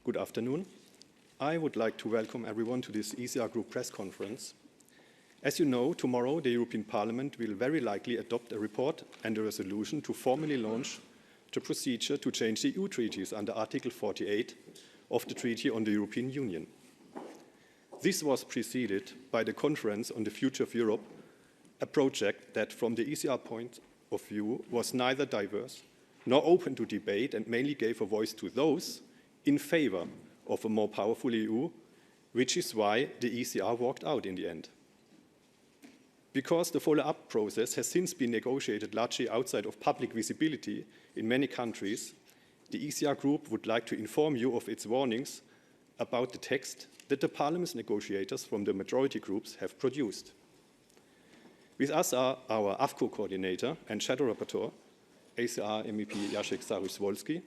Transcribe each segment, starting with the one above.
Good afternoon. I would like to welcome everyone to this ECR Group press conference. As you know, tomorrow the European Parliament will very likely adopt a report and a resolution to formally launch the procedure to change the EU treaties under Article 48 of the Treaty on the European Union. This was preceded by the Conference on the Future of Europe, a project that, from the ECR point of view, was neither diverse nor open to debate and mainly gave a voice to those in favor of a more powerful EU, which is why the ECR walked out in the end. Because the follow-up process has since been negotiated largely outside of public visibility in many countries, the ECR Group would like to inform you of its warnings about the text that the Parliament's negotiators from the majority groups have produced. With us are our AFCO coordinator and shadow rapporteur, ACR MEP Jacek SARYUSZ-WOLSKIEGO,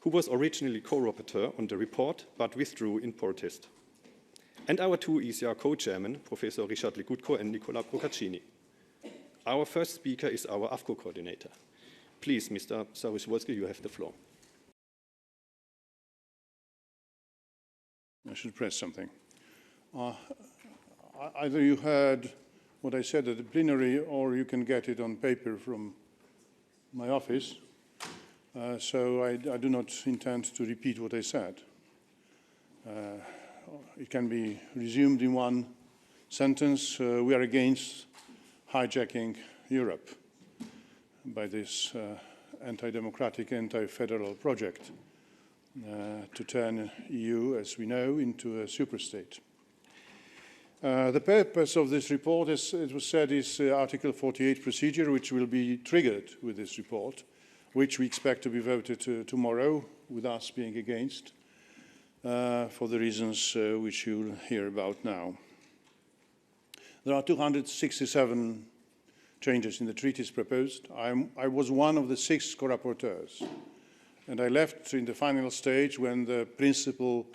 who was originally co-rapporteur on the report but withdrew in protest, and our two ECR co-chairmen, Professor Ryszard LEGUTKO and Nicola PROCACCINI. Our first speaker is our AFCO coordinator. Please, Mr. SARYUSZ-WOLSKIEGO, you have the floor. I should press something. Either you heard what I said at the plenary, or you can get it on paper from my office. So I do not intend to repeat what I said. It can be resumed in one sentence. We are against hijacking Europe by this anti-democratic, anti-federal project to turn EU, as we know, into a superstate. The purpose of this report, as it was said, is Article 48 procedure, which will be triggered with this report, which we expect to be voted tomorrow, with us being against, for the reasons which you'll hear about now. There are 267 changes in the treaties proposed. I was one of the 6 co-rapporteurs, and I left in the final stage when the principle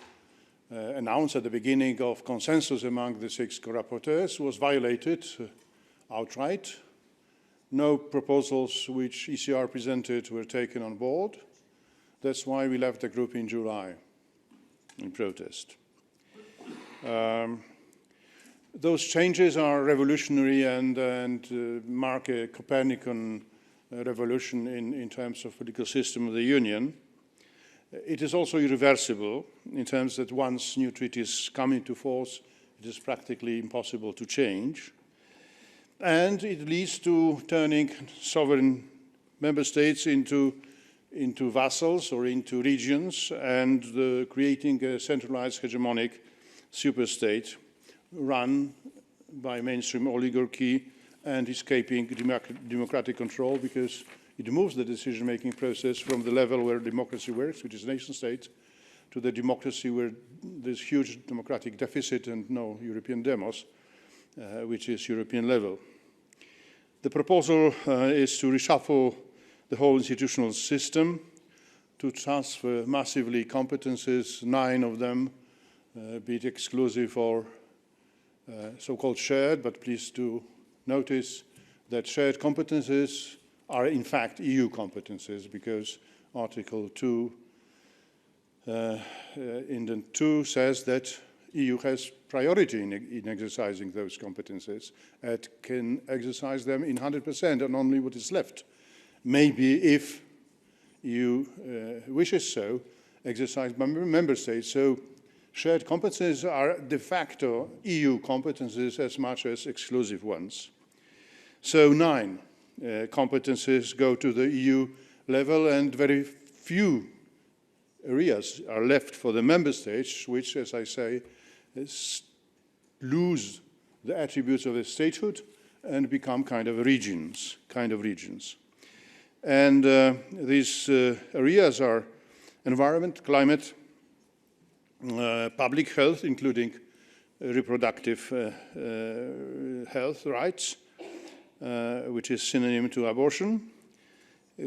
announced at the beginning of consensus among the 6 co-rapporteurs was violated outright. No proposals which ECR presented were taken on board. That's why we left the group in July in protest. Those changes are revolutionary and mark a Copernican revolution in terms of political system of the Union. It is also irreversible in terms that once new treaties come into force, it is practically impossible to change. And it leads to turning sovereign member states into vassals or into regions, and creating a centralized hegemonic superstate run by mainstream oligarchy and escaping democratic control, because it moves the decision-making process from the level where democracy works, which is nation state, to the democracy where there's huge democratic deficit and no European demos, which is European level. The proposal is to reshuffle the whole institutional system, to transfer massively competences, 9 of them, be it exclusive or so-called shared, but please do notice that shared competences are in fact EU competences, because Article 2 in 2 says that EU has priority in exercising those competences. It can exercise them in 100% and only what is left. Maybe if EU wishes so, exercised by member states. So shared competences are de facto EU competences as much as exclusive ones. So 9 competences go to the EU level, and very few areas are left for the member states, which, as I say, lose the attributes of a statehood and become kind of regions. And these areas are environment, climate, public health, including reproductive health rights, which is synonym to abortion,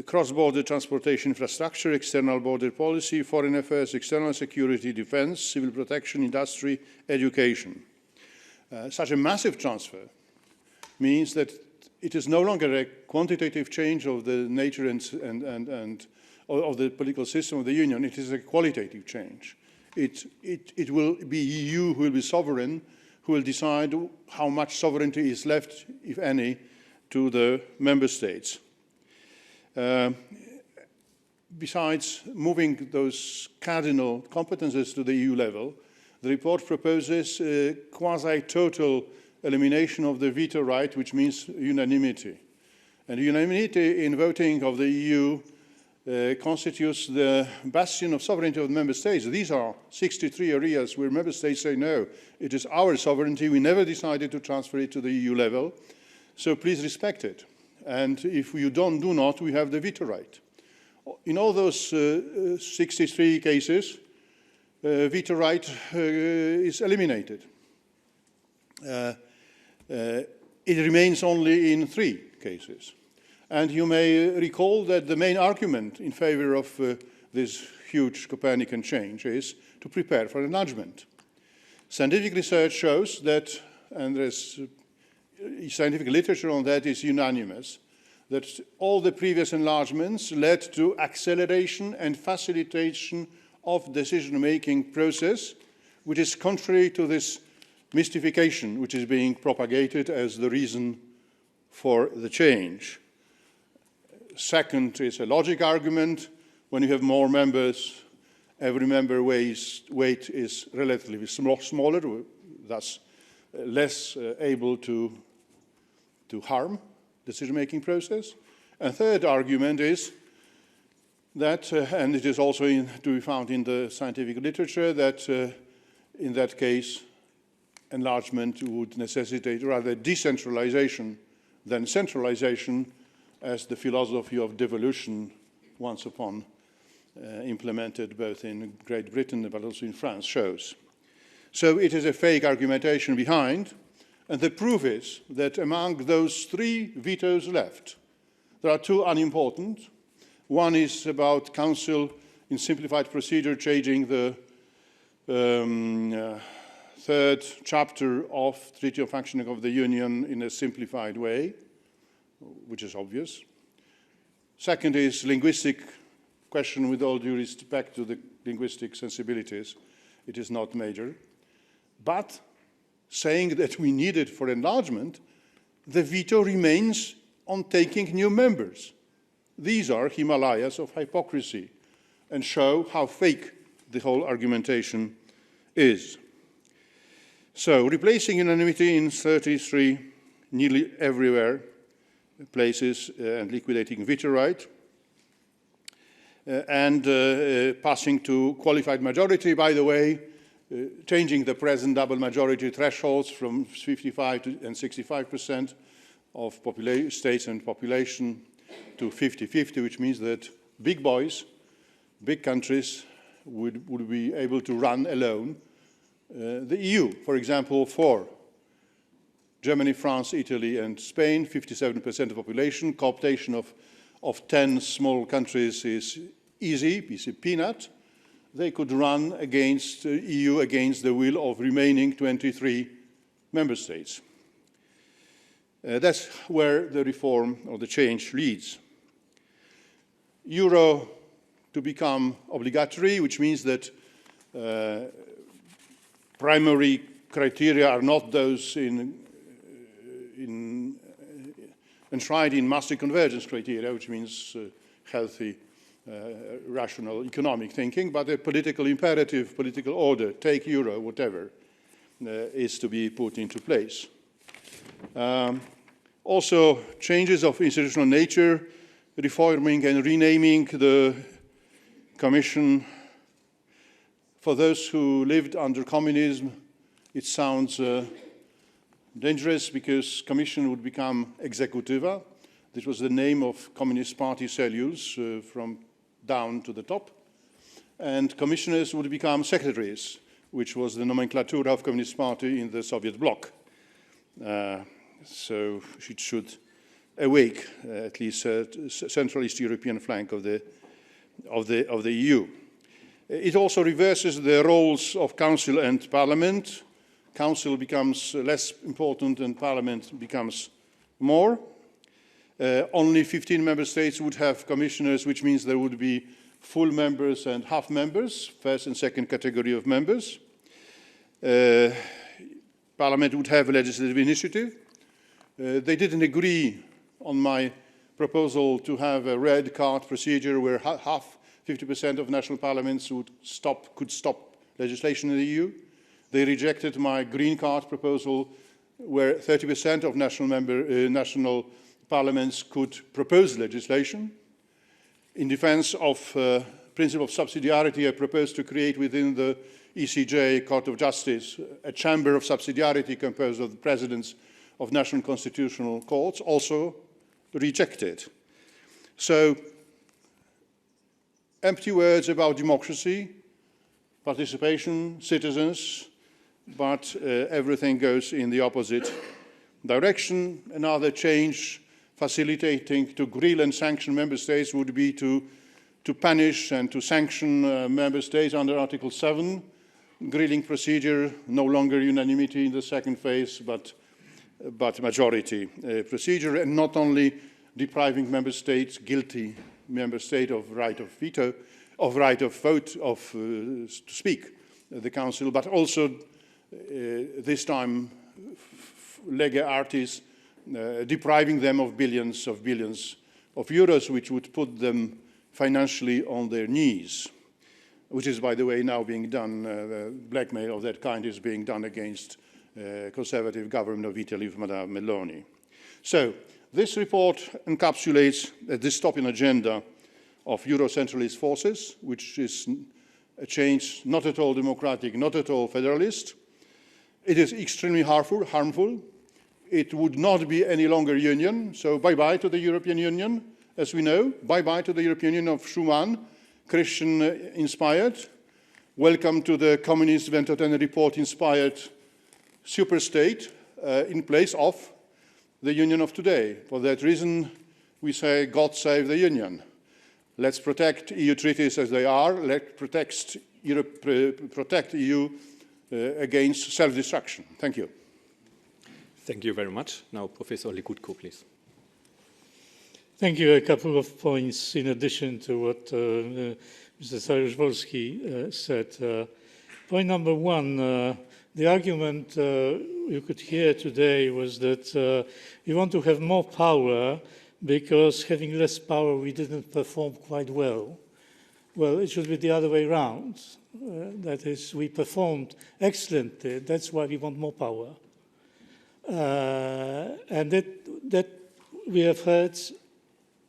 cross-border transportation infrastructure, external border policy, foreign affairs, external security, defense, civil protection, industry, education. Such a massive transfer means that it is no longer a quantitative change of the nature and of the political system of the Union. It is a qualitative change. it will be EU who will be sovereign, who will decide how much sovereignty is left, if any, to the member states. Besides moving those cardinal competences to the EU level, the report proposes a quasi-total elimination of the veto right, which means unanimity. And unanimity in voting of the EU constitutes the bastion of sovereignty of the member states. These are 63 areas where member states say, no, it is our sovereignty, we never decided to transfer it to the EU level, so please respect it. And if you do not, we have the veto right. In all those 63 cases, veto right is eliminated. It remains only in 3 cases. And you may recall that the main argument in favor of this huge Copernican change is to prepare for enlargement. Scientific research shows that, and there's scientific literature on that is unanimous, that all the previous enlargements led to acceleration and facilitation of decision-making process, which is contrary to this mystification which is being propagated as the reason for the change. Second is a logic argument. When you have more members, every member weight is relatively smaller, thus less able to harm decision-making process. And third argument is that, and it is also to be found in the scientific literature, that in that case, enlargement would necessitate rather decentralization than centralization, as the philosophy of devolution once upon implemented both in Great Britain but also in France shows. So it is a fake argumentation behind, and the proof is that among those 3 vetoes left, there are 2 unimportant. One is about Council in simplified procedure changing the 3rd chapter of Treaty of Functioning of the Union in a simplified way, which is obvious. Second is linguistic question, with all due respect to the linguistic sensibilities. It is not major. But saying that we need it for enlargement, the veto remains on taking new members. These are Himalayas of hypocrisy and show how fake the whole argumentation is. So, replacing unanimity in 33, nearly everywhere, places and liquidating veto right, and passing to qualified majority, by the way, changing the present double majority thresholds from 55 and 65% of states and population to 50-50, which means that big boys, big countries would be able to run alone the EU. For example, for Germany, France, Italy, and Spain, 57% of the population. Cooptation of 10 small countries is easy, it's a peanut. They could run against the EU against the will of remaining 23 member states. That's where the reform or the change leads. Euro to become obligatory, which means that primary criteria are not those enshrined in Maastricht convergence criteria, which means healthy, rational economic thinking, but a political imperative, political order, take euro, whatever, is to be put into place. Also, changes of institutional nature, reforming and renaming the Commission. For those who lived under communism, it sounds dangerous because Commission would become executiva. This was the name of Communist Party cellules from down to the top. And commissioners would become secretaries, which was the nomenclature of Communist Party in the Soviet bloc. So it should awake at least Central East European flank of the EU. It also reverses the roles of Council and Parliament. Council becomes less important and Parliament becomes more. Only 15 member states would have commissioners, which means there would be full members and half members, first and second category of members. Parliament would have a legislative initiative. They didn't agree on my proposal to have a red card procedure where 50% of national parliaments could stop legislation in the EU. They rejected my green card proposal where 30% of national parliaments could propose legislation. In defense of principle of subsidiarity, I propose to create within the ECJ, Court of Justice, a chamber of subsidiarity composed of the presidents of national constitutional courts, also rejected. So, empty words about democracy, participation, citizens, but everything goes in the opposite direction. Another change facilitating to grill and sanction member states would be to punish and to sanction member states under Article 7. Grilling procedure, no longer unanimity in the second phase, but majority procedure, and not only depriving member states, guilty member state of right of veto, of right of vote, to speak the Council, but also this time lege artis, depriving them of billions of euros, which would put them financially on their knees, which is, by the way, now being done. Blackmail of that kind is being done against conservative government of Italy with Madame Meloni. So this report encapsulates a dystopian agenda of Eurocentralist forces, which is a change not at all democratic, not at all federalist. It is extremely harmful. It would not be any longer union, so bye-bye to the European Union, as we know. Bye-bye to the European Union of Schuman, Christian-inspired. Welcome to the Communist Ventotene report-inspired superstate in place of the Union of today. For that reason, we say, God save the Union. Let's protect EU treaties as they are. Let's protect EU against self-destruction. Thank you. Thank you very much. Now, Professor Legutko, please. Thank you. A couple of points in addition to what Mr. Sariusz-Wolski said. Point number one, the argument you could hear today was that we want to have more power because having less power we didn't perform quite well. Well, it should be the other way around. That is, we performed excellently. That's why we want more power. And that we have heard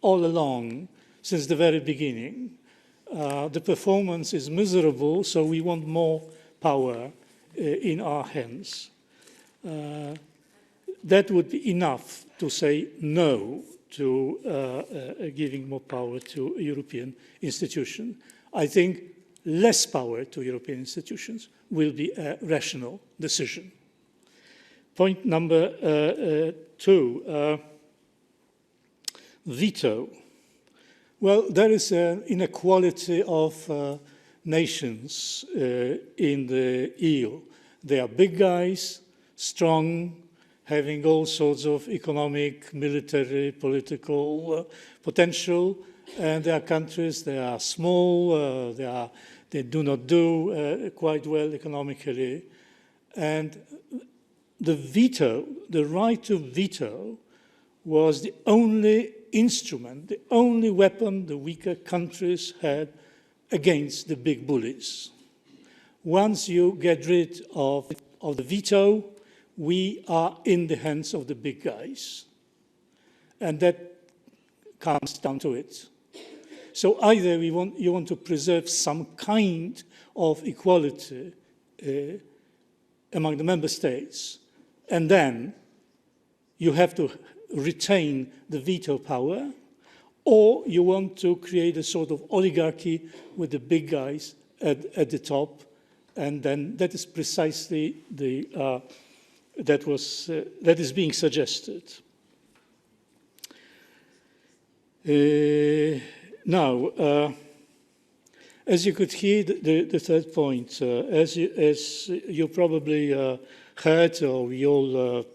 all along, since the very beginning. The performance is miserable, so we want more power in our hands. That would be enough to say no to giving more power to European institutions. I think less power to European institutions will be a rational decision. Point number two, veto. Well, there is an inequality of nations in the EU. They are big guys, strong, having all sorts of economic, military, political potential, and there are countries that are small, they do not do quite well economically. And the veto, the right to veto, was the only instrument, the only weapon the weaker countries had against the big bullies. Once you get rid of the veto, we are in the hands of the big guys. And that comes down to it. So either you want to preserve some kind of equality among the member states, and then you have to retain the veto power, or you want to create a sort of oligarchy with the big guys at the top, and then that is precisely that is being suggested. Now, as you could hear, the third point, as you probably heard, or we all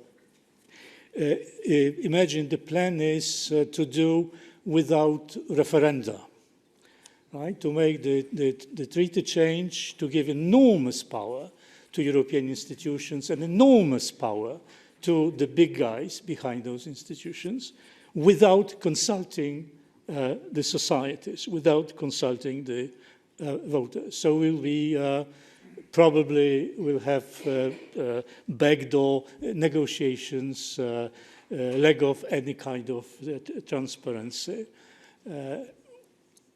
imagine, the plan is to do without referenda. right? To make the treaty change, to give enormous power to European institutions and enormous power to the big guys behind those institutions without consulting the societies, without consulting the voters. So we'll be probably will have backdoor negotiations, lack of any kind of transparency.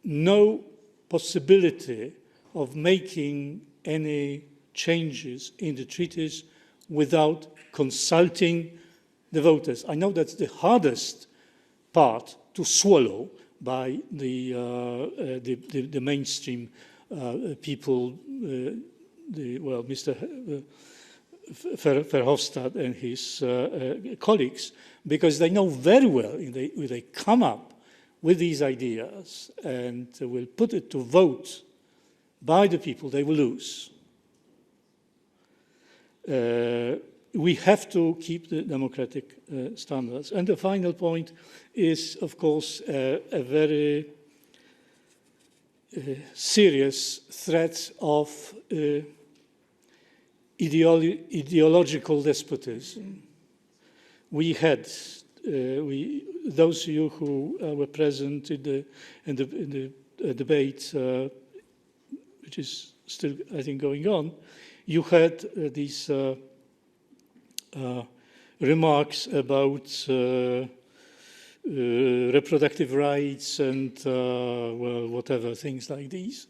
No possibility of making any changes in the treaties without consulting the voters. I know that's the hardest part to swallow by the mainstream people, Mr. Verhofstadt and his colleagues, because they know very well when they come up with these ideas and will put it to vote by the people, they will lose. We have to keep the democratic standards. And the final point is, of course, a very serious threat of ideological despotism. We had, those of you who were present in the debate, which is still, I think, going on, you had these remarks about reproductive rights and, well, whatever, things like these.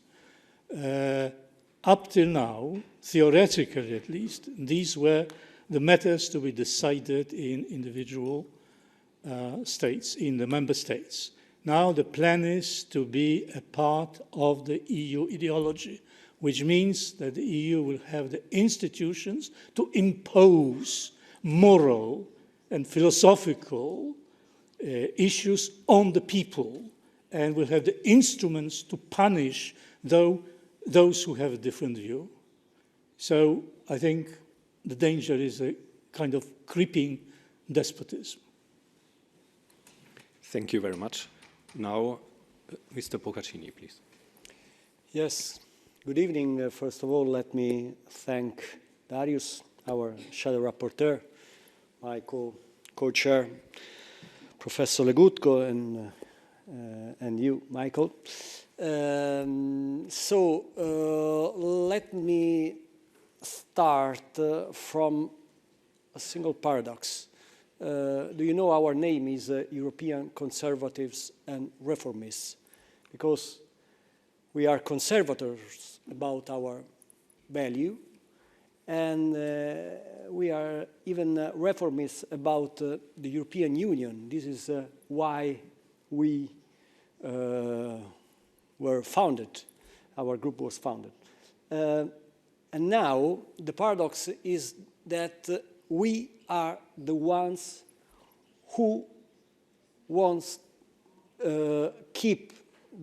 Up till now, theoretically at least, these were the matters to be decided in individual states, in the member states. Now the plan is to be a part of the EU ideology, which means that the EU will have the institutions to impose moral and philosophical issues on the people, and will have the instruments to punish those who have a different view. So I think the danger is a kind of creeping despotism. Thank you very much. Now, Mr. Procaccini, please. Yes. Good evening. First of all, let me thank Darius, our shadow rapporteur, my co-chair, Professor Legutko, and you, Michael. Let me start from a single paradox. Do you know our name is European Conservatives and Reformists? Because we are conservators about our value, and we are even reformists about the European Union. This is why we were founded, our group was founded. And now the paradox is that we are the ones who wants keep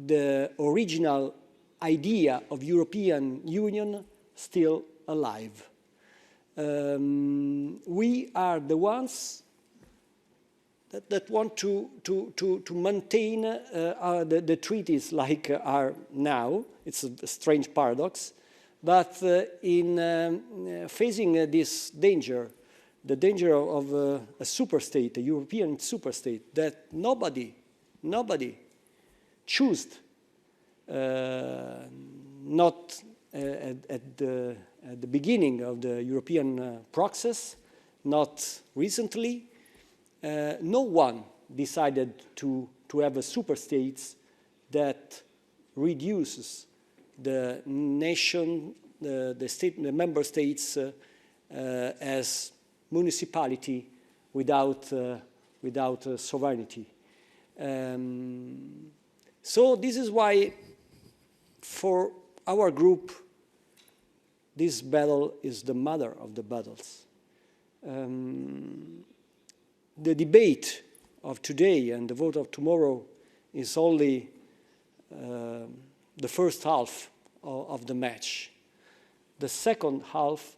the original idea of European Union still alive. We are the ones that want to maintain the treaties like are now. It's a strange paradox, but in facing this danger, the danger of a superstate, a European superstate, that nobody chose, not at the beginning of the European process, not recently. No one decided to have a superstate that reduces the nation, the member states as municipality without sovereignty. So this is why, for our group, this battle is the mother of the battles. The debate of today and the vote of tomorrow is only the first half of the match. The second half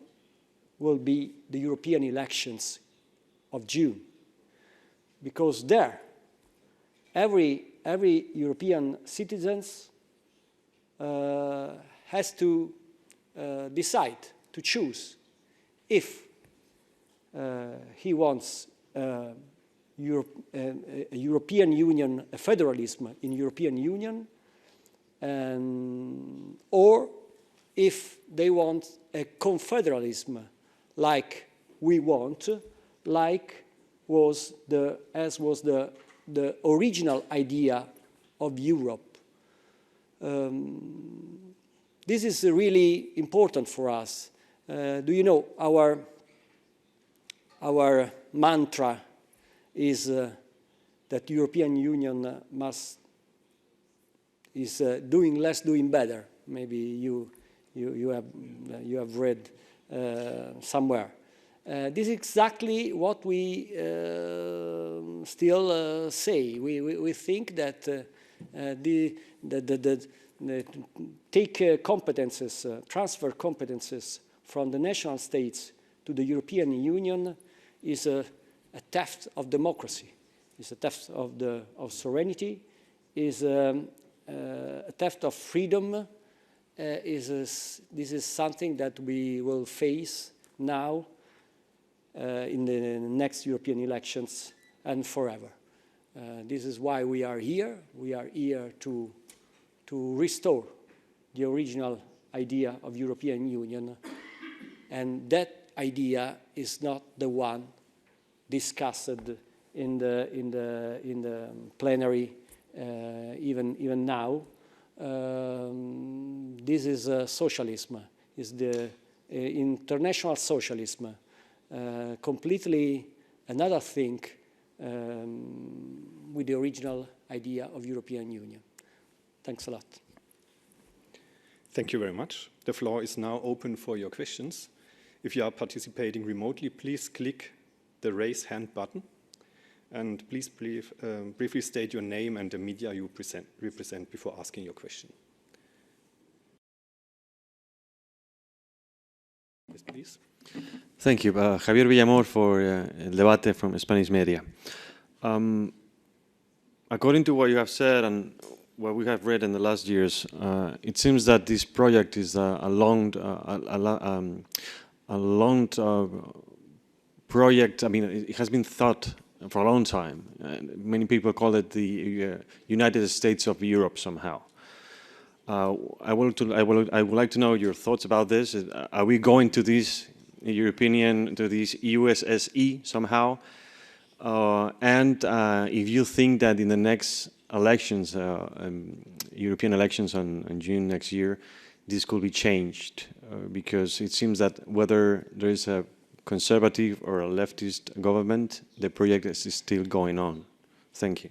will be the European elections of June, because there, every European citizens has to decide, to choose, if he wants a European Union, a federalism in European Union, or if they want a confederalism like we want, like was the original idea of Europe. This is really important for us. Do you know, our mantra is that European Union is doing less, doing better. Maybe you have read somewhere. This is exactly what we still say. We think that take competences, transfer competences from the national states to the European Union is a theft of democracy, is a theft of sovereignty, is a theft of freedom. This is something that we will face now in the next European elections and forever. This is why we are here. We are here to restore the original idea of European Union, and that idea is not the one discussed in the plenary even now. This is socialism, is the international socialism, completely another thing with the original idea of European Union. Thanks a lot. Thank you very much. The floor is now open for your questions. If you are participating remotely, please click the raise hand button, and please briefly state your name and the media you represent before asking your question. Yes, please. Thank you. Javier Villamor for El Debate from Spanish media. According to what you have said and what we have read in the last years, it seems that this project is a long project. I mean, it has been thought for a long time. Many people call it the United States of Europe somehow. I would like to know your thoughts about this. Are we going to this European, to this USSE somehow? And if you think that in the next elections, European elections on June next year, this could be changed, because it seems that whether there is a conservative or a leftist government, the project is still going on. Thank you.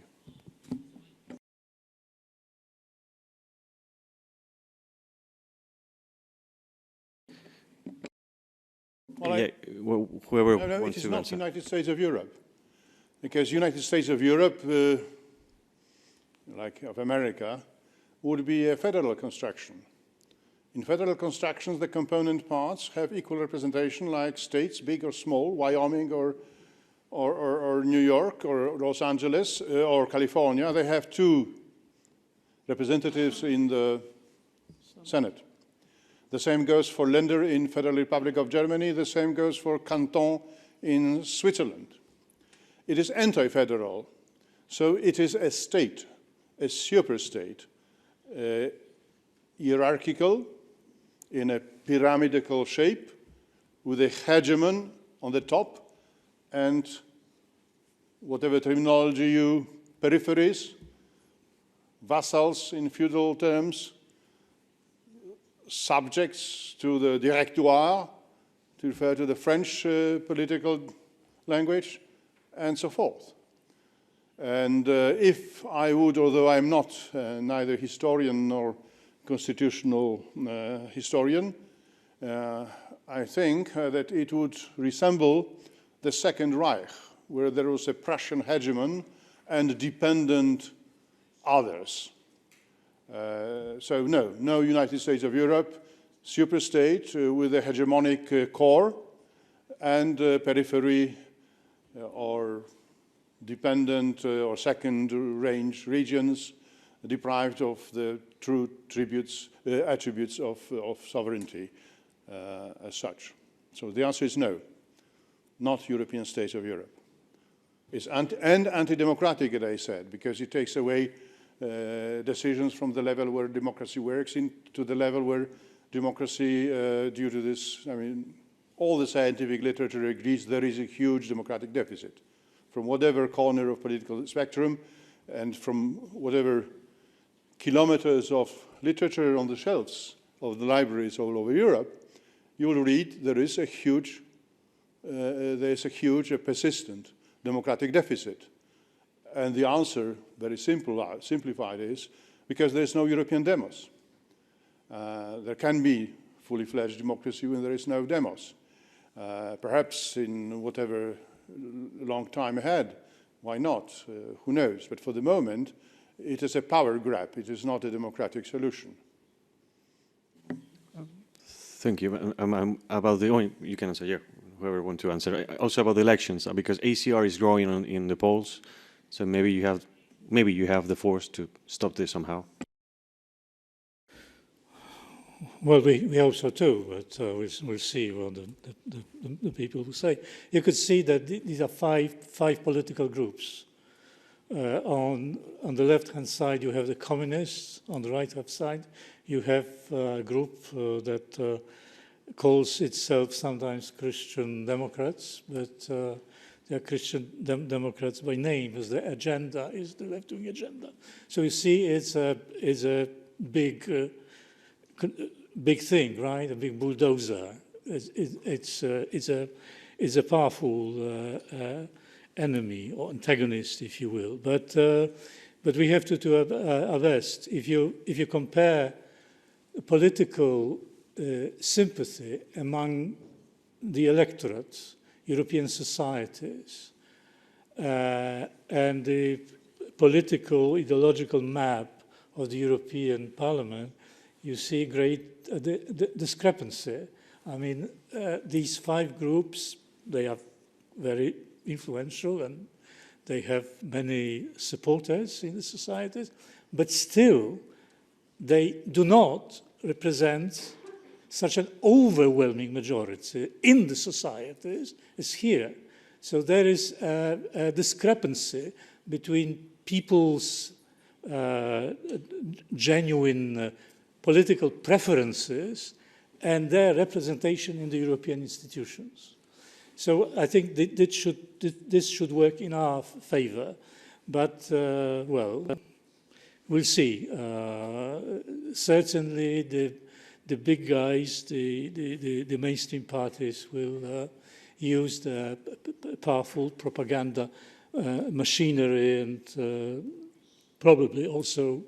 Well, yeah, whoever no, wants it is to not answer. the United States of Europe, because United States of Europe, like of America, would be a federal construction. In federal constructions, the component parts have equal representation, like states, big or small, Wyoming or New York or Los Angeles or California. They have two representatives in the Senate. The same goes for Länder in Federal Republic of Germany. The same goes for Canton in Switzerland. It is anti-federal, so it is a state, a superstate, hierarchical, in a pyramidal shape, with a hegemon on the top, and whatever terminology you, peripheries, vassals in feudal terms, subjects to the directoire, to refer to the French political language, and so forth. And if I would, although I'm not neither historian nor constitutional historian, I think that it would resemble the Second Reich, where there was a Prussian hegemon and dependent others. So no United States of Europe, superstate with a hegemonic core and periphery or dependent or second-range regions deprived of the true attributes of sovereignty as such. So the answer is no, not European states of Europe. It's anti-democratic, as I said, because it takes away decisions from the level where democracy works into the level where democracy, due to this, I mean, all the scientific literature agrees there is a huge democratic deficit. From whatever corner of political spectrum and from whatever kilometers of literature on the shelves of the libraries all over Europe, you will read there is a huge, persistent democratic deficit. And the answer, very simplified, is because there is no European demos. There can be fully fledged democracy when there is no demos. Perhaps in whatever long time ahead, why not? Who knows? But for the moment, it is a power grab. It is not a democratic solution. Thank you. About the, you can answer, yeah, whoever wants to answer. Also about the elections, because ACR is growing in the polls, so maybe you have the force to stop this somehow. Well, we hope so too, but we'll see what the people will say. You could see that these are five political groups. On the left-hand side, you have the communists. On the right-hand side, you have a group that calls itself sometimes Christian Democrats, but they are Christian Democrats by name, as the agenda is the left-wing agenda. So you see, it's a big thing, right? A big bulldozer. It's a powerful enemy or antagonist, if you will. But we have to do our best. If you compare political sympathy among the electorates, European societies, and the political ideological map of the European Parliament, you see great discrepancy. I mean, these five groups, they are very influential and they have many supporters in the societies, but still they do not represent such an overwhelming majority in the societies as here. So there is a discrepancy between people's genuine political preferences and their representation in the European institutions. So I think this should work in our favor, but well, we'll see. Certainly the big guys, the mainstream parties will use the powerful propaganda machinery and probably also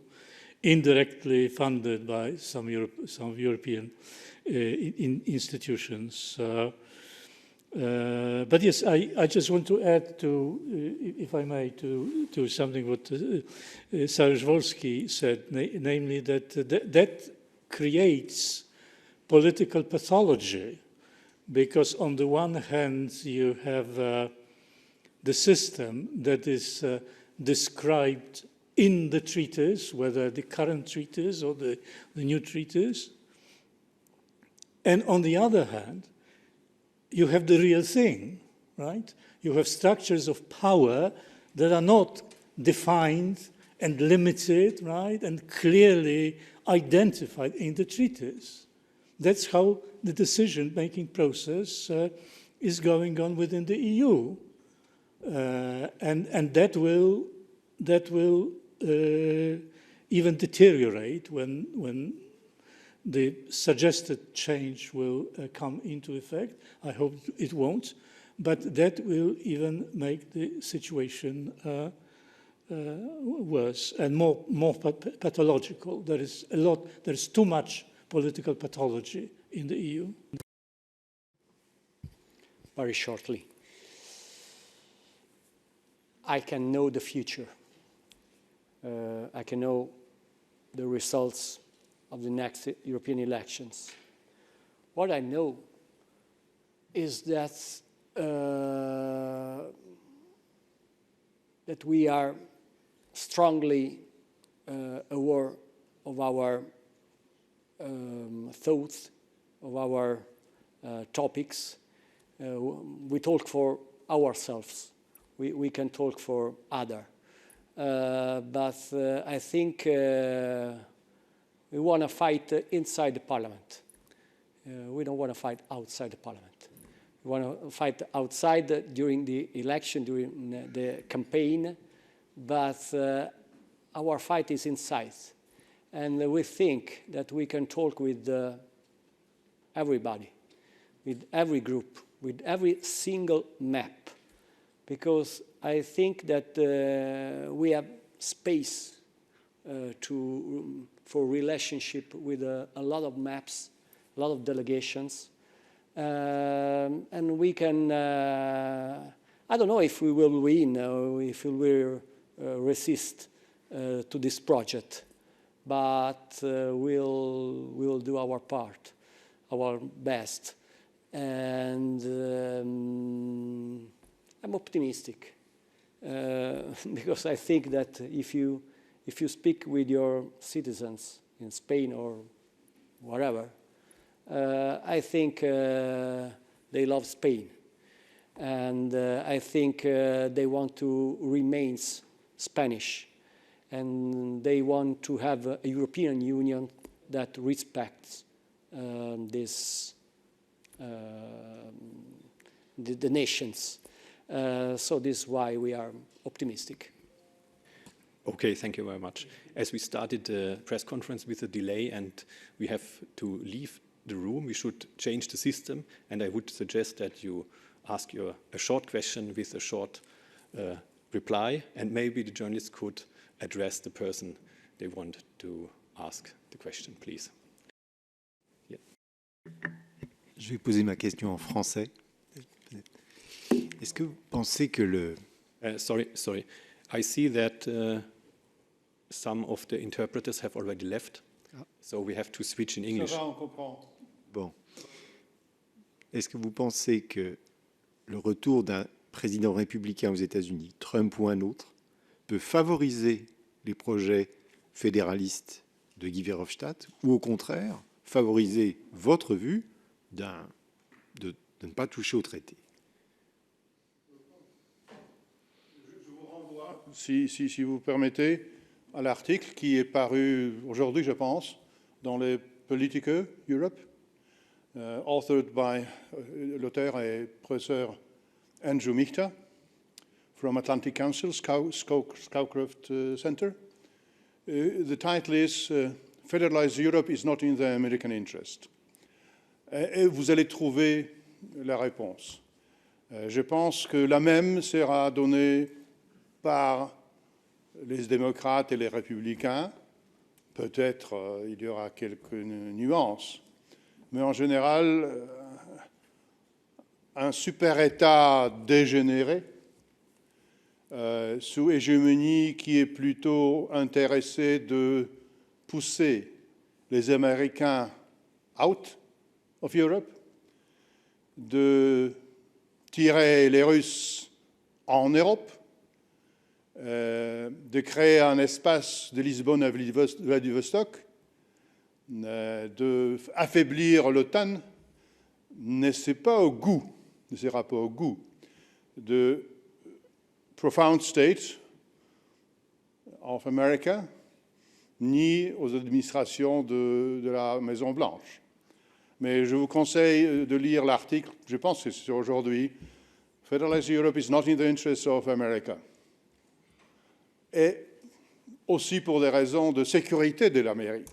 indirectly funded by some European institutions. But yes, I just want to add to, if I may, to something what Sariusz-Wolski said, namely that creates political pathology, because on the one hand you have the system that is described in the treaties, whether the current treaties or the new treaties, and on the other hand, you have the real thing, right? You have structures of power that are not defined and limited, right, and clearly identified in the treaties. That's how the decision-making process is going on within the EU, and that will even deteriorate when the suggested change will come into effect. I hope it won't, but that will even make the situation worse and more pathological. There is too much political pathology in the EU. Very shortly. I can know the future. I can know the results of the next European elections. What I know is that that we are strongly aware of our thoughts, of our topics. We talk for ourselves. We can talk for others. But I think we want to fight inside the Parliament. We don't want to fight outside the Parliament. We want to fight outside during the election, during the campaign, but our fight is inside. And we think that we can talk with everybody, with every group, with every single map, because I think that we have space for relationship with a lot of maps, a lot of delegations, and we can, I don't know if we will win or if we will resist to this project, but we'll do our part, our best, and I'm optimistic because I think that if you speak with your citizens in Spain or wherever, I think they love Spain, and I think they want to remain Spanish, and they want to have a European Union that respects the nations. So this is why we are optimistic. Okay, thank you very much. As we started the press conference with a delay and we have to leave the room, we should change the system, and I would suggest that you ask a short question with a short reply, and maybe the journalist could address the person they want to ask the question, please. Yeah. Je vais poser ma question en français. Est-ce que vous pensez que le... Sorry. I see that some of the interpreters have already left, so we have to switch in English. Ça va, on comprend. Bon. Est-ce que vous pensez que le retour d'un président républicain aux États-Unis, Trump ou un autre, peut favoriser les projets fédéralistes de Guy Verhofstadt, ou au contraire, favoriser votre vue de ne pas toucher au traité? Je vous renvoie, si vous permettez, à l'article qui est paru aujourd'hui, je pense, dans les Politico Europe, authored by l'auteur et professeur Andrew Michta from Atlantic Council, Scowcroft Center. The title is Federalized Europe is not in the American interest. Et vous allez trouver la réponse. Je pense que la même sera donnée par les démocrates et les républicains. Peut-être il y aura quelques nuances, mais en général, un super-État dégénéré, sous hégémonie qui est plutôt intéressé de pousser les Américains out of Europe, de tirer les Russes en Europe, de créer un espace de Lisbonne à Vladivostok, d'affaiblir l'OTAN, ne sera pas au goût de profound state of America, ni aux administrations de la Maison-Blanche. Mais je vous conseille de lire l'article, je pense que c'est aujourd'hui, Federalized Europe is not in the interest of America. Et aussi pour des raisons de sécurité de l'Amérique.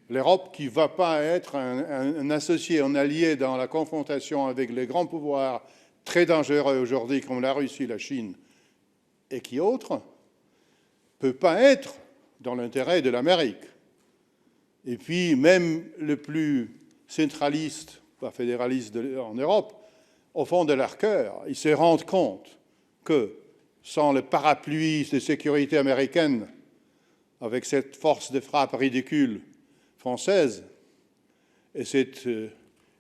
L'Europe qui ne va pas être un associé, un allié dans la confrontation avec les grands pouvoirs très dangereux aujourd'hui comme la Russie, la Chine et qui autres, ne peut pas être dans l'intérêt de l'Amérique. Et puis même le plus centraliste, pas fédéraliste en Europe, au fond de leur cœur, ils se rendent compte que sans le parapluie de sécurité américaine, avec cette force de frappe ridicule française et cette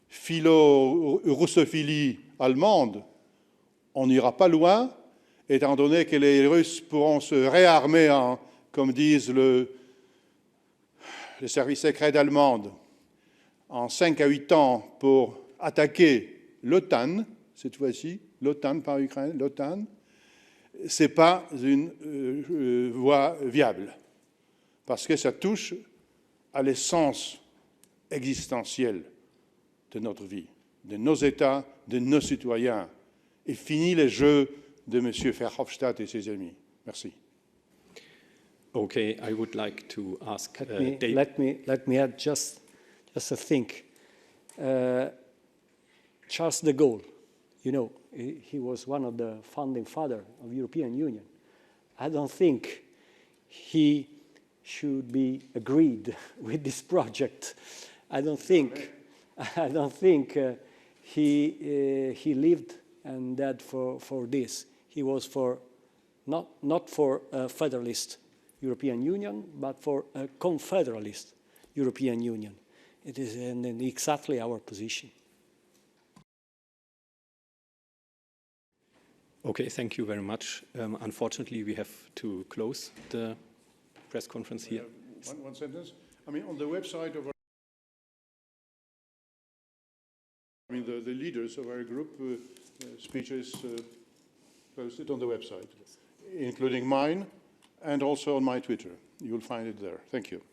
philo-russophilie allemande, on n'ira pas loin, étant donné que les Russes pourront se réarmer, comme disent les services secrets d'Allemande en 5 à 8 ans pour attaquer l'OTAN, cette fois-ci, l'OTAN par Ukraine, l'OTAN, ce n'est pas une voie viable, parce que ça touche à l'essence existentielle de notre vie, de nos États, de nos citoyens, et fini les jeux de M. Verhofstadt et ses amis. Merci. Okay, I would like to ask let me add just a thing. Charles de Gaulle, you know, he was one of the founding fathers of the European Union. I don't think he should be agreed with this project. I don't think he lived and died for this. He was for not for a federalist European Union, but for a confederalist European Union. It is exactly our position. Okay, thank you very much. Unfortunately, we have to close the press conference here. One sentence. I mean, on the website of our, the leaders of our group speeches posted on the website, including mine and also on my Twitter. You will find it there. Thank you.